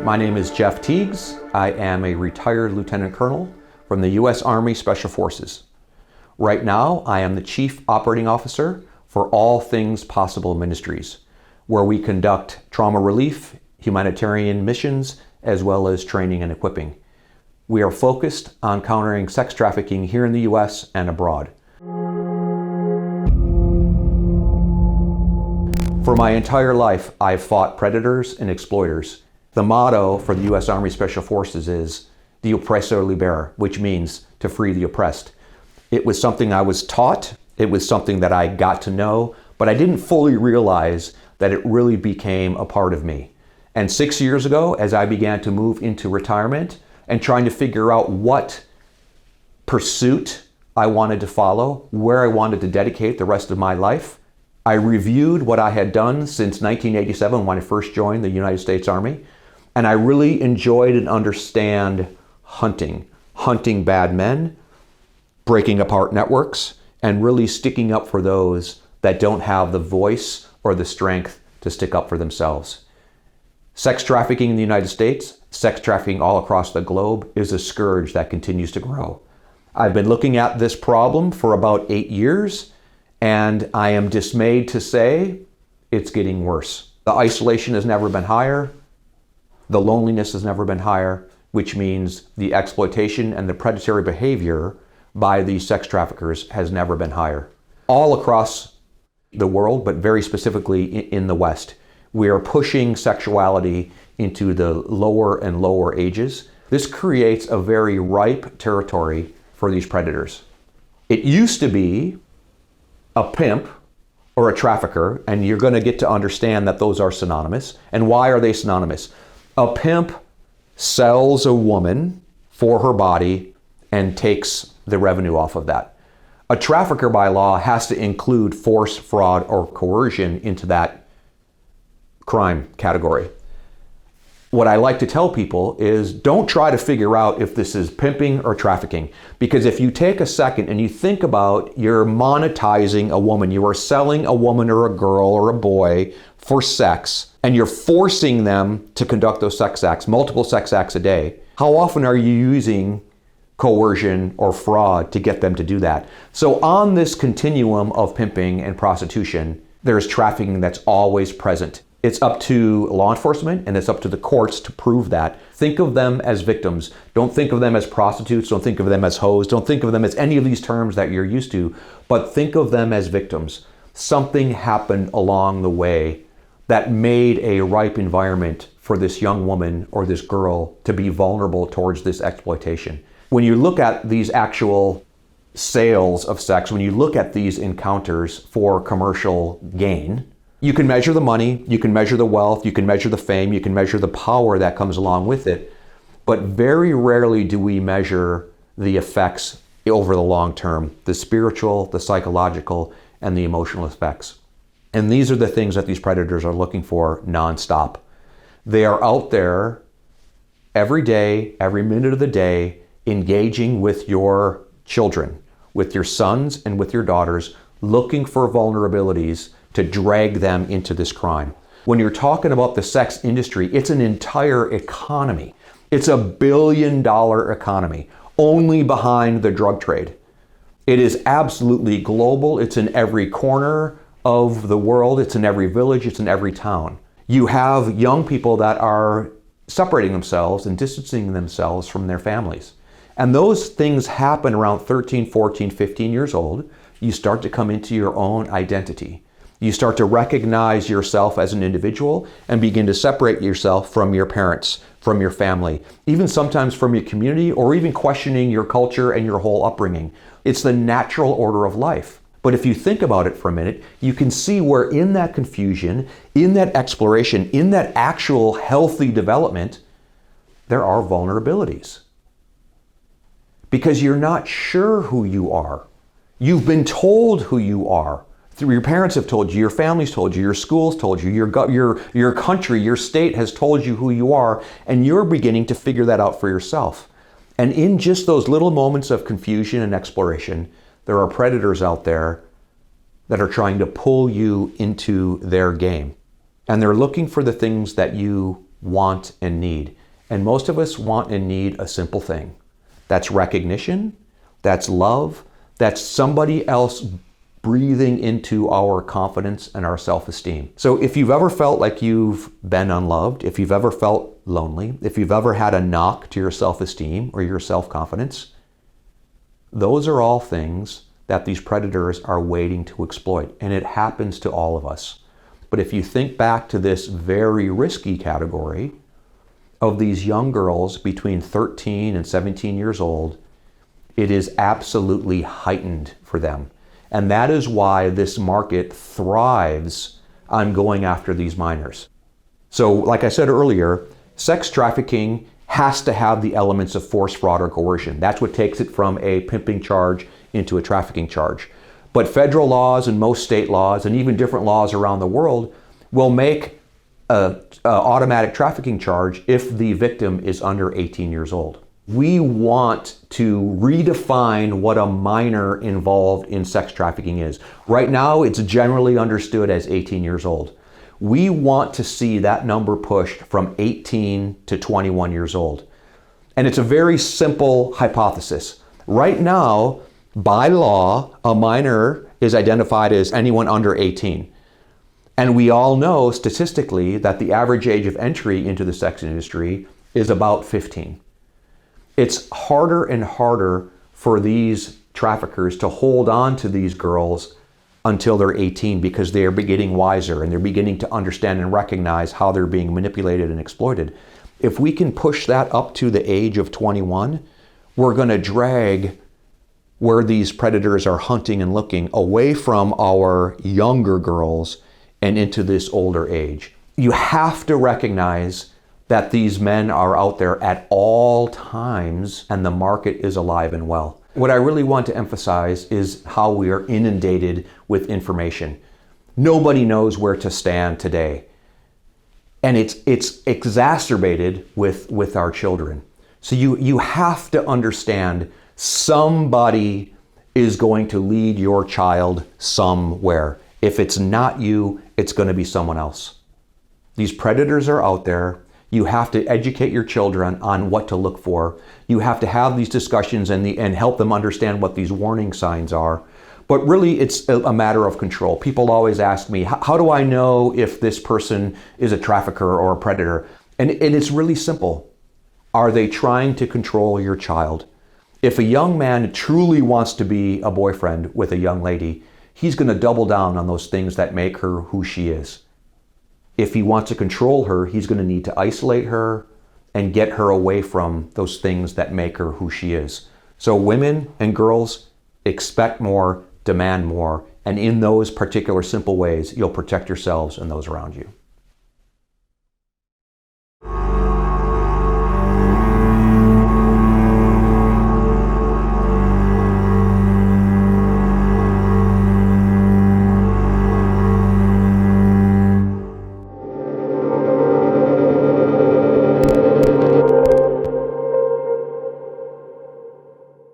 My name is Jeff Tiegs. I am a retired Lieutenant Colonel from the U.S. Army Special Forces. Right now, I am the Chief Operating Officer for All Things Possible Ministries, where we conduct trauma relief, humanitarian missions, as well as training and equipping. We are focused on countering sex trafficking here in the U.S. and abroad. For my entire life, I've fought predators and exploiters. The motto for the U.S. Army Special Forces is "De oppressor libera," which means to free the oppressed. It was something I was taught, it was something that I got to know, but I didn't fully realize that it really became a part of me. And 6 years ago, as I began to move into retirement and trying to figure out what pursuit I wanted to follow, where I wanted to dedicate the rest of my life, I reviewed what I had done since 1987 when I first joined the United States Army, and I really enjoyed and understand hunting bad men, breaking apart networks, and really sticking up for those that don't have the voice or the strength to stick up for themselves. Sex trafficking in the United States, sex trafficking all across the globe, is a scourge that continues to grow. I've been looking at this problem for about 8 years, and I am dismayed to say it's getting worse. The isolation has never been higher. The loneliness has never been higher, which means the exploitation and the predatory behavior by these sex traffickers has never been higher. All across the world, but very specifically in the West, we are pushing sexuality into the lower and lower ages. This creates a very ripe territory for these predators. It used to be a pimp or a trafficker, and you're going to get to understand that those are synonymous. And why are they synonymous? A pimp sells a woman for her body and takes the revenue off of that. A trafficker by law has to include force, fraud, or coercion into that crime category. What I like to tell people is don't try to figure out if this is pimping or trafficking, because if you take a second and you think about you're monetizing a woman, you are selling a woman or a girl or a boy for sex, and you're forcing them to conduct those sex acts, multiple sex acts a day, how often are you using coercion or fraud to get them to do that? So on this continuum of pimping and prostitution, there's trafficking that's always present. It's up to law enforcement and it's up to the courts to prove that. Think of them as victims. Don't think of them as prostitutes. Don't think of them as hoes. Don't think of them as any of these terms that you're used to, but think of them as victims. Something happened along the way that made a ripe environment for this young woman or this girl to be vulnerable towards this exploitation. When you look at these actual sales of sex, when you look at these encounters for commercial gain, you can measure the money, you can measure the wealth, you can measure the fame, you can measure the power that comes along with it, but very rarely do we measure the effects over the long term, the spiritual, the psychological, and the emotional effects. And these are the things that these predators are looking for nonstop. They are out there every day, every minute of the day, engaging with your children, with your sons and with your daughters, looking for vulnerabilities to drag them into this crime. When you're talking about the sex industry, it's an entire economy. It's $1 billion economy, only behind the drug trade. It is absolutely global. It's in every corner of the world. It's in every village. It's in every town. You have young people that are separating themselves and distancing themselves from their families. And those things happen around 13, 14, 15 years old. You start to come into your own identity. You start to recognize yourself as an individual and begin to separate yourself from your parents, from your family, even sometimes from your community, or even questioning your culture and your whole upbringing. It's the natural order of life. But if you think about it for a minute, you can see where in that confusion, in that exploration, in that actual healthy development, there are vulnerabilities. Because you're not sure who you are. You've been told who you are. Your parents have told you, your family's told you, your school's told you, your country, your state has told you who you are, and you're beginning to figure that out for yourself. And in just those little moments of confusion and exploration, there are predators out there that are trying to pull you into their game. And they're looking for the things that you want and need. And most of us want and need a simple thing. That's recognition, that's love, that's somebody else breathing into our confidence and our self-esteem. So if you've ever felt like you've been unloved, if you've ever felt lonely, if you've ever had a knock to your self-esteem or your self-confidence, those are all things that these predators are waiting to exploit. And it happens to all of us. But if you think back to this very risky category of these young girls between 13 and 17 years old, it is absolutely heightened for them. And that is why this market thrives on going after these minors. So like I said earlier, sex trafficking has to have the elements of force, fraud, or coercion. That's what takes it from a pimping charge into a trafficking charge. But federal laws and most state laws and even different laws around the world will make an automatic trafficking charge if the victim is under 18 years old. We want to redefine what a minor involved in sex trafficking is. Right now, it's generally understood as 18 years old. We want to see that number pushed from 18 to 21 years old. And it's a very simple hypothesis. Right now, by law, a minor is identified as anyone under 18. And we all know statistically that the average age of entry into the sex industry is about 15. It's harder and harder for these traffickers to hold on to these girls until they're 18 because they are getting wiser and they're beginning to understand and recognize how they're being manipulated and exploited. If we can push that up to the age of 21, we're going to drag where these predators are hunting and looking away from our younger girls and into this older age. You have to recognize that these men are out there at all times and the market is alive and well. What I really want to emphasize is how we are inundated with information. Nobody knows where to stand today. And it's exacerbated with our children. So you have to understand somebody is going to lead your child somewhere. If it's not you, it's going to be someone else. These predators are out there. You have to educate your children on what to look for. You have to have these discussions and help them understand what these warning signs are. But really, it's a matter of control. People always ask me, how do I know if this person is a trafficker or a predator? And it's really simple. Are they trying to control your child? If a young man truly wants to be a boyfriend with a young lady, he's going to double down on those things that make her who she is. If he wants to control her, he's going to need to isolate her and get her away from those things that make her who she is. So women and girls, expect more, demand more, and in those particular simple ways, you'll protect yourselves and those around you.